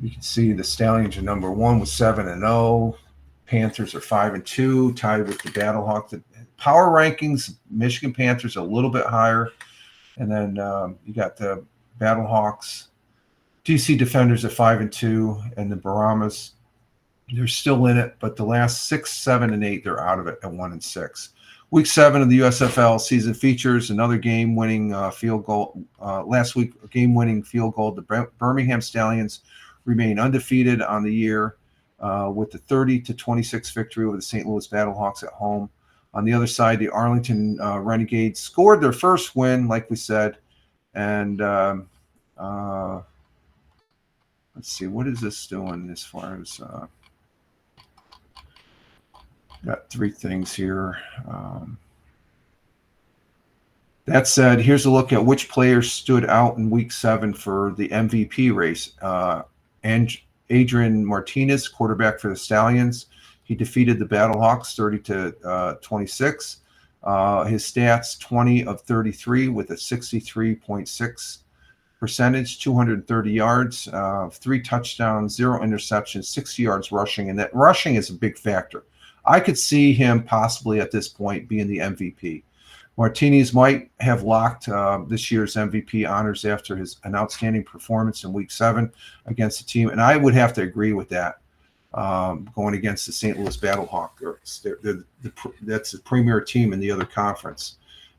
You can see the Stallions are number 1 with 7-0. Panthers are 5-2, tied with the Battlehawks. The power rankings, Michigan Panthers a little bit higher. And then you got the Battlehawks. DC Defenders at 5-2, and the Brahmas, they're still in it, but the last 6, 7, and 8, they're out of it at 1-6. Week 7 of the USFL season features another game-winning field goal. Last week, a game-winning field goal. The Birmingham Stallions remain undefeated on the year with the 30-26 victory over the St. Louis Battlehawks at home. On the other side, the Arlington Renegades scored their first win, like we said. And let's see, what is this doing as far as got 3 things here. That said, here's a look at which players stood out in Week 7 for the MVP race. And Adrian Martinez, quarterback for the Stallions, he defeated the Battlehawks 30-26. His stats: 20 of 33 with a 63.6 percentage, 230 yards, 3 touchdowns, 0 interceptions, 60 yards rushing, and that rushing is a big factor. I could see him possibly at this point being the MVP. Martinez might have locked this year's MVP honors after an outstanding performance in Week 7 against the team, and I would have to agree with that. Going against the St. Louis Battlehawks, that's the premier team in the other conference.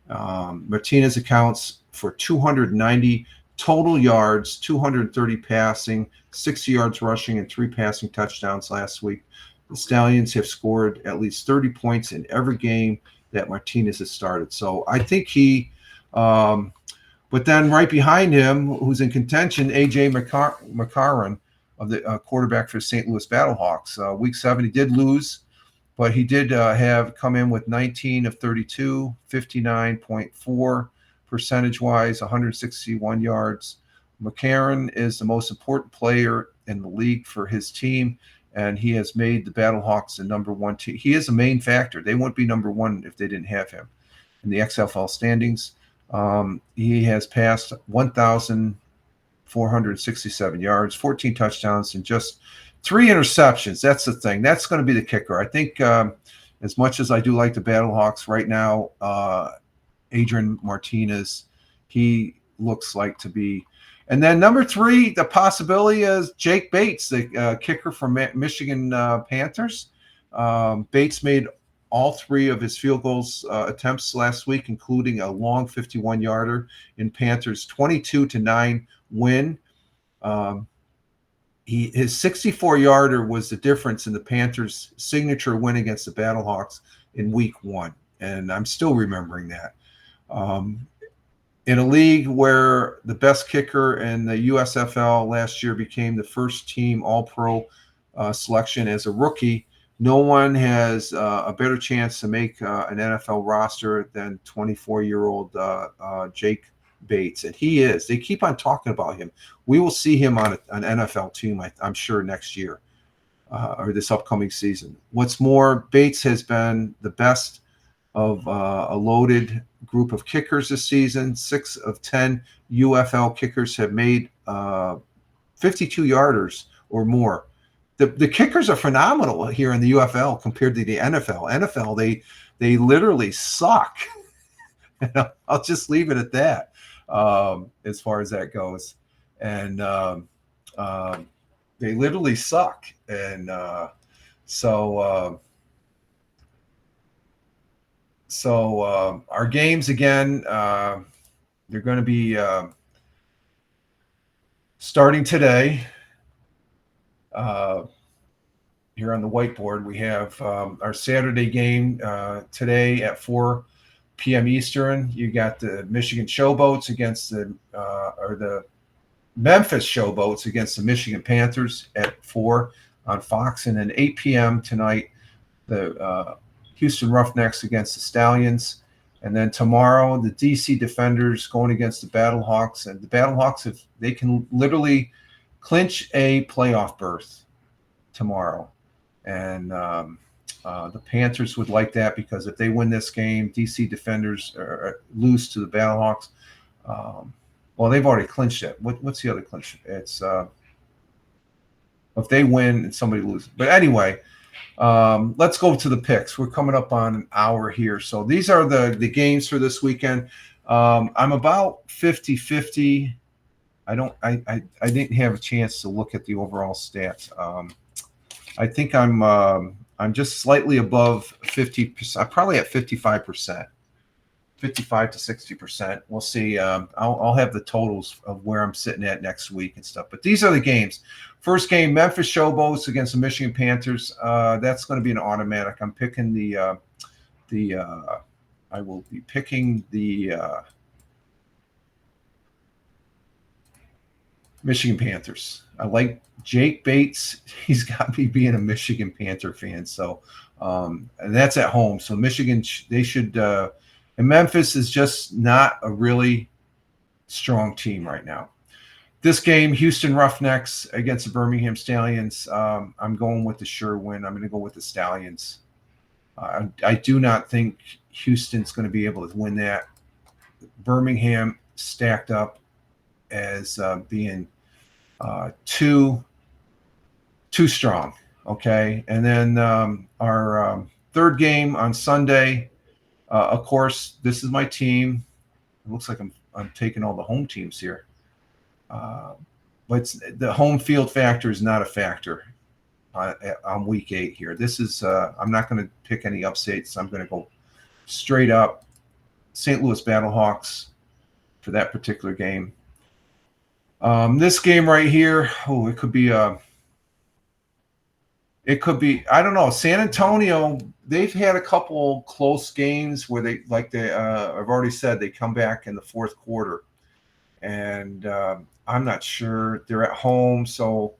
Martinez accounts for 290 total yards, 230 passing, 60 yards rushing, and 3 passing touchdowns last week. The Stallions have scored at least 30 points in every game that Martinez has started. So I think he but then right behind him, who's in contention, A.J. McCarron, of the quarterback for St. Louis Battlehawks. Week 7, he did lose, but he did have come in with 19 of 32, 59.4 percentage-wise, 161 yards. McCarron is the most important player in the league for his team, and he has made the Battlehawks the number 1 team. He is a main factor. They wouldn't be number 1 if they didn't have him in the XFL standings. He has passed 1,467 yards, 14 touchdowns, and just 3 interceptions. That's the thing. That's going to be the kicker. I think as much as I do like the Battlehawks right now, Adrian Martinez, he looks like to be. And then number 3, the possibility is Jake Bates, the kicker from Michigan Panthers. Bates made all 3 of his field goals attempts last week, including a long 51-yarder in Panthers' 22-9 win. His 64-yarder was the difference in the Panthers' signature win against the Battlehawks in week 1, and I'm still remembering that. In a league where the best kicker in the USFL last year became the first-team All-Pro selection as a rookie, no one has a better chance to make an NFL roster than 24-year-old Jake Bates, and he is. They keep on talking about him. We will see him on an NFL team, I'm sure, next year or this upcoming season. What's more, Bates has been the best of a loaded group of kickers this season. 6 of 10 UFL kickers have made 52-yarders or more. The kickers are phenomenal here in the UFL compared to the NFL. NFL, they literally suck. I'll just leave it at that as far as that goes. And they literally suck. And so our games, again, they're going to be starting today. Here on the whiteboard, we have our Saturday game today at 4 p.m. Eastern. You got the Michigan Showboats against the Memphis Showboats against the Michigan Panthers at 4 on Fox, and then 8 p.m. tonight, the Houston Roughnecks against the Stallions. And then tomorrow, the DC Defenders going against the Battlehawks. And the Battlehawks, if they can literally clinch a playoff berth tomorrow. And the Panthers would like that, because if they win this game, DC Defenders lose to the Battlehawks. Well, they've already clinched it. What's the other clinch? It's if they win and somebody loses. But anyway, let's go to the picks. We're coming up on an hour here. So these are the games for this weekend. I'm about 50-50. I didn't have a chance to look at the overall stats. I think I'm just slightly above 50%. I'm probably at 55%, 55 to 60%. We'll see. I'll have the totals of where I'm sitting at next week and stuff. But these are the games. First game, Memphis Showboats against the Michigan Panthers. That's going to be an automatic. I'm picking I will be picking the Michigan Panthers. I like Jake Bates. He's got me being a Michigan Panther fan. So, and that's at home. So Michigan, they should. And Memphis is just not a really strong team right now. This game, Houston Roughnecks against the Birmingham Stallions. I'm going with the sure win. I'm going to go with the Stallions. I do not think Houston's going to be able to win that. Birmingham stacked up as being too strong. Okay, and then our third game on Sunday. Of course, this is my team. It looks like I'm taking all the home teams here. But the home field factor is not a factor on week 8 here. This is I'm not going to pick any upsets. I'm going to go straight up St. Louis Battlehawks for that particular game. This game right here, it could be I don't know. San Antonio, they've had a couple close games where I've already said they come back in the fourth quarter, and I'm not sure. They're at home, so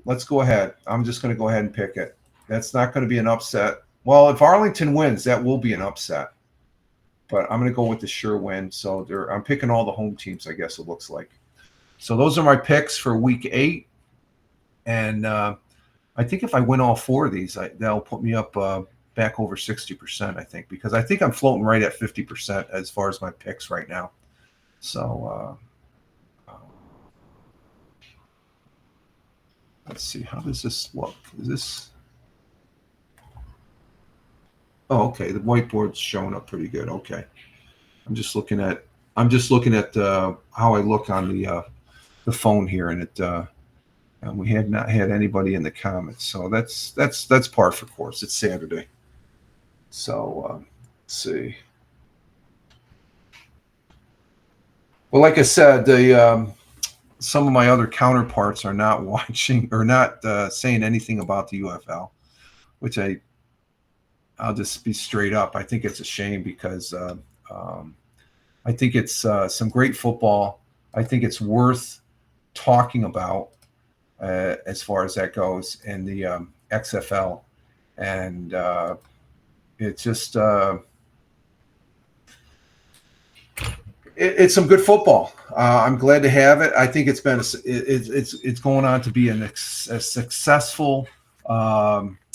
let's go ahead. I'm just going to go ahead and pick it. That's not going to be an upset. Well, if Arlington wins, that will be an upset. But I'm going to go with the sure win. So I'm picking all the home teams, I guess it looks like. So those are my picks for week 8. And I think if I win all 4 of these, that'll put me up back over 60%, I think, because I think I'm floating right at 50% as far as my picks right now. So let's see. How does this look? Is this... Oh, okay. The whiteboard's showing up pretty good. Okay. I'm just looking at how I look on the phone here, and and we had not had anybody in the comments. So that's par for course. It's Saturday. So let's see. Well, like I said, some of my other counterparts are not watching or not saying anything about the UFL, which I'll just be straight up. I think it's a shame because I think it's some great football. I think it's worth talking about as far as that goes in the XFL. And it's just it's some good football. I'm glad to have it. I think it's been it's going on to be a successful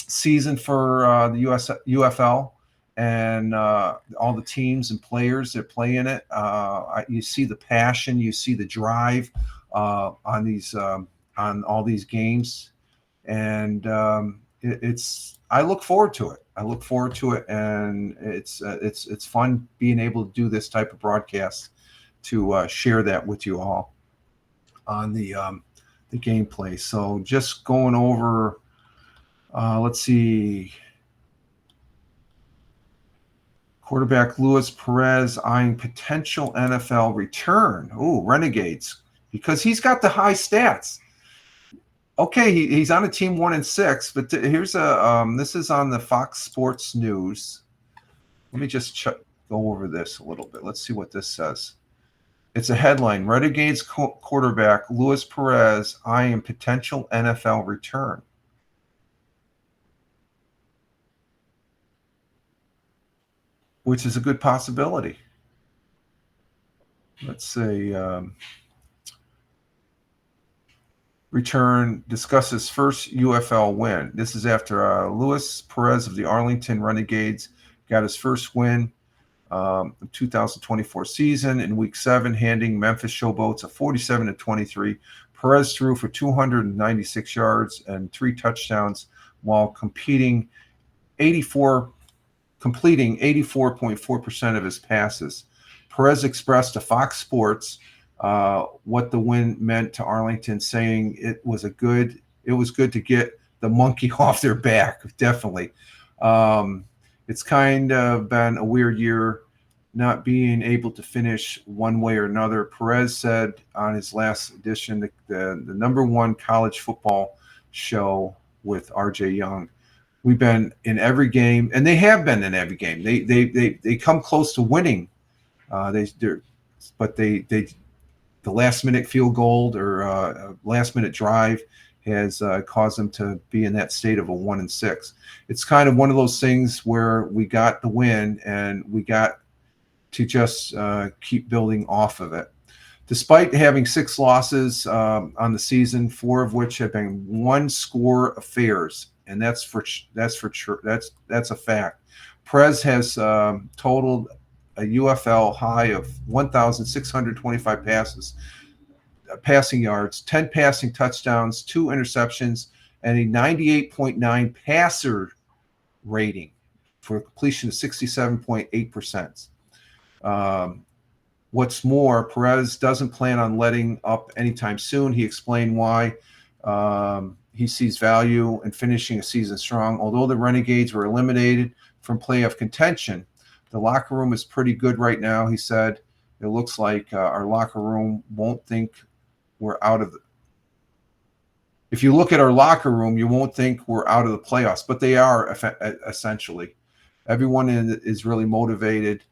season for the UFL and all the teams and players that play in it. You see the passion, you see the drive on all these games, and I look forward to it. And it's fun being able to do this type of broadcast to share that with you all on the gameplay. So just going over. Let's see. Quarterback Luis Perez eyeing potential NFL return. Ooh, Renegades, because he's got the high stats. Okay, he's on a team 1-6, but here's this is on the Fox Sports News. Let me just go over this a little bit. Let's see what this says. It's a headline: Renegades quarterback Luis Perez eyeing potential NFL return. Which is a good possibility. Let's say return discusses first UFL win. This is after Luis Perez of the Arlington Renegades got his first win the 2024 season in Week 7, handing Memphis Showboats a 47-23. Perez threw for 296 yards and 3 touchdowns while completing 84.4% of his passes. Perez expressed to Fox Sports what the win meant to Arlington, saying it was good to get the monkey off their back. Definitely. It's kind of been a weird year not being able to finish one way or another. Perez said on his last edition, the number 1 college football show with RJ Young. We've been in every game, and they have been in every game. They come close to winning. The last minute field goal or last minute drive has caused them to be in that state of a 1-6. It's kind of one of those things where we got the win and we got to just keep building off of it. Despite having 6 losses on the season, 4 of which have been 1-score affairs. And that's a fact. Perez has totaled a UFL high of 1,625 passing yards, 10 passing touchdowns, 2 interceptions, and a 98.9 passer rating for a completion of 67.8%. What's more, Perez doesn't plan on letting up anytime soon. He explained why. He sees value in finishing a season strong. Although the Renegades were eliminated from playoff contention, the locker room is pretty good right now, he said. it looks like our locker room won't think we're out of the. If you look at our locker room, you won't think we're out of the playoffs, but they are essentially. Everyone is really motivated,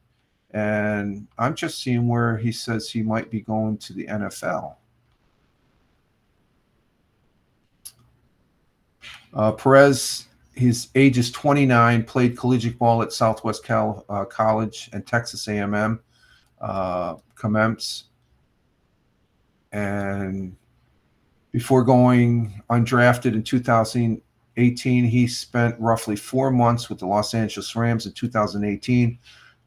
and I'm just seeing where he says he might be going to the NFL. Perez, his age is 29, played collegiate ball at Southwest College and Texas A&M, Commerce, and before going undrafted in 2018, he spent roughly 4 months with the Los Angeles Rams in 2018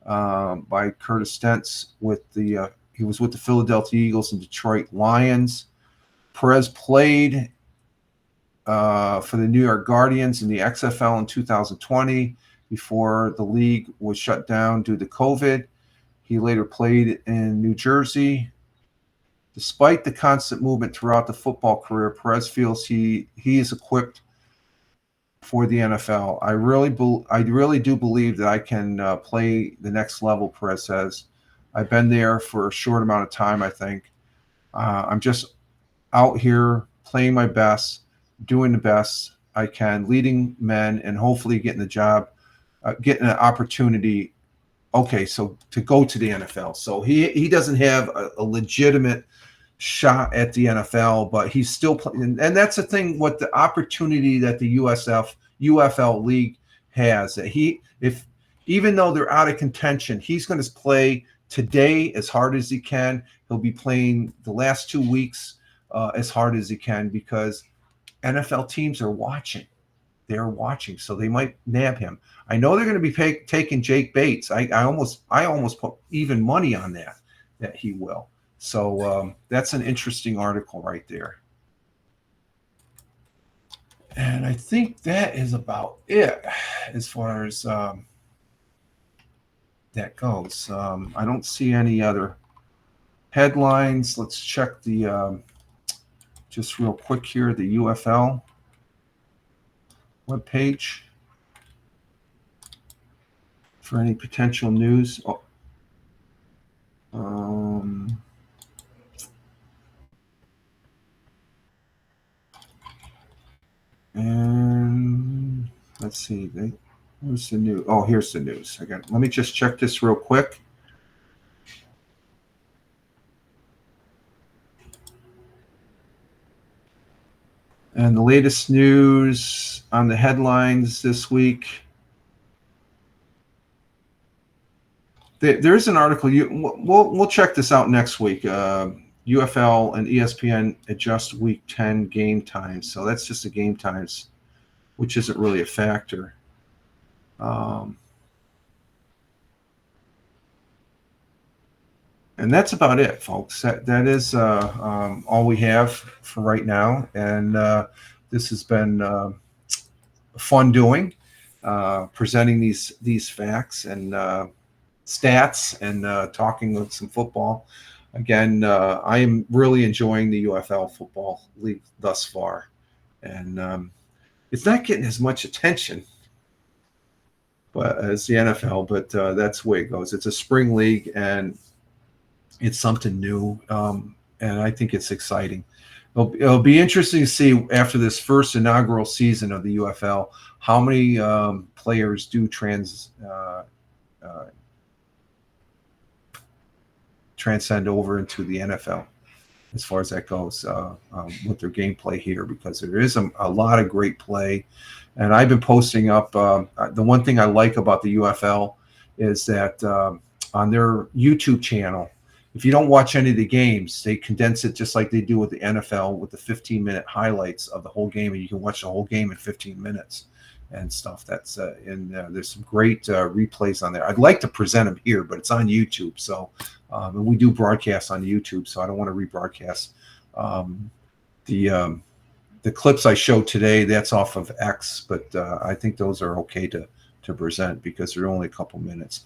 by Curtis Stentz he was with the Philadelphia Eagles and Detroit Lions. Perez played for the New York Guardians in the XFL in 2020 before the league was shut down due to COVID. He later played in New Jersey. Despite the constant movement throughout the football career, Perez feels he is equipped for the NFL. I really do believe that I can play the next level, Perez says. I've been there for a short amount of time, I think. I'm just out here playing my best, doing the best I can, leading men, and hopefully getting the job, getting an opportunity. Okay, so to go to the NFL. So he doesn't have a legitimate shot at the NFL, but he's still playing. And that's the thing, what the opportunity that the UFL league has, that even though they're out of contention, he's going to play today as hard as he can. He'll be playing the last 2 weeks as hard as he can, because NFL teams are watching. They're watching, so they might nab him. I know they're going to be taking Jake Bates. I almost put even money on that he will. So that's an interesting article right there. And I think that is about it as far as that goes. I don't see any other headlines. Let's check the just real quick here, the UFL webpage for any potential news. And let's see. Where's the news? Oh, here's the news. Let me just check this real quick. And the latest news on the headlines this week. There's an article. We'll check this out next week. UFL and ESPN adjust Week 10 game times. So that's just the game times, which isn't really a factor. And that's about it, folks. That is all we have for right now. And this has been fun doing, presenting these facts and stats and talking with some football. Again, I am really enjoying the UFL football league thus far. And it's not getting as much attention as the NFL, but that's the way it goes. It's a spring league, and it's something new, and I think it's exciting. It'll be interesting to see after this first inaugural season of the UFL how many players do transcend over into the NFL as far as that goes with their gameplay here, because there is a lot of great play. And I've been posting up. The one thing I like about the UFL is that on their YouTube channel, if you don't watch any of the games, they condense it just like they do with the NFL with the 15-minute highlights of the whole game, and you can watch the whole game in 15 minutes and stuff. That's there's some great replays on there. I'd like to present them here, but it's on YouTube. So and we do broadcast on YouTube, so I don't want to rebroadcast the clips I showed today. That's off of X, but I think those are okay to present because they're only a couple minutes.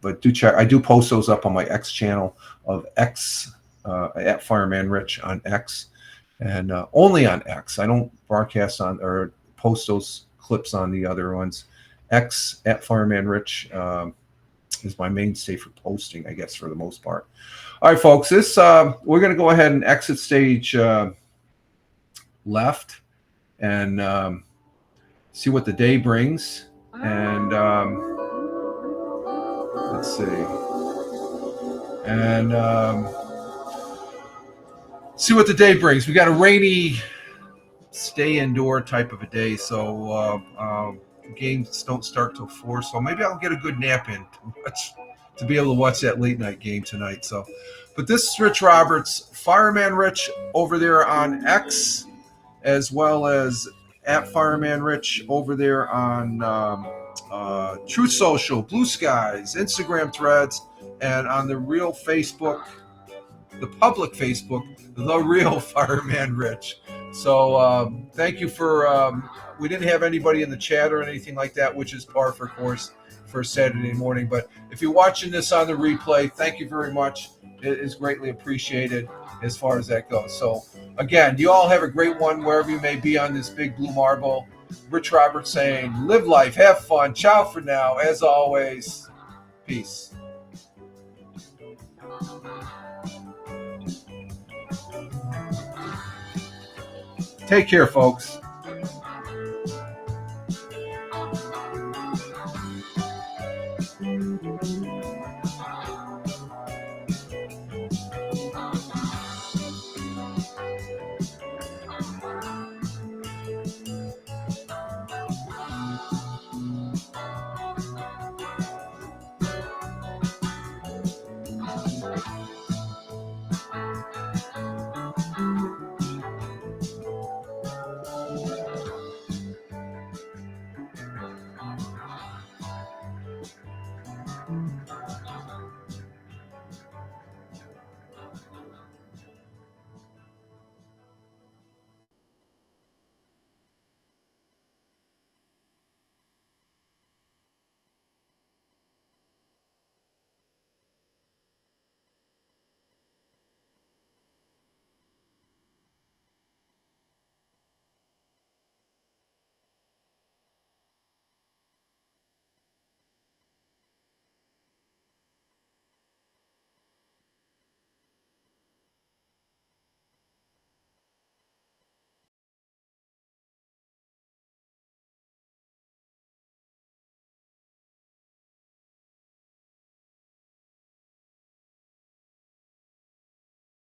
But do check. I do post those up on my X channel of X at Fireman Rich on X, and only on X. I don't broadcast on or post those clips on the other ones. X at Fireman Rich, is my mainstay for posting, I guess, for the most part. All right, folks, this we're going to go ahead and exit stage left and see what the day brings. And let's see. And see what the day brings. We got a rainy, stay indoor type of a day, so games don't start till 4. So maybe I'll get a good nap in to be able to watch that late night game tonight. So, but this is Rich Roberts, Fireman Rich over there on X, as well as at Fireman Rich over there on Truth Social, Blue Skies, Instagram Threads, and on the real Facebook, the public Facebook, the real Fireman Rich. So thank you for, we didn't have anybody in the chat or anything like that, which is par for course for Saturday morning. But if you're watching this on the replay, thank you very much. It is greatly appreciated as far as that goes. So again, you all have a great one wherever you may be on this big blue marble. Rich Roberts saying, live life, have fun. Ciao for now. As always, peace. Take care, folks.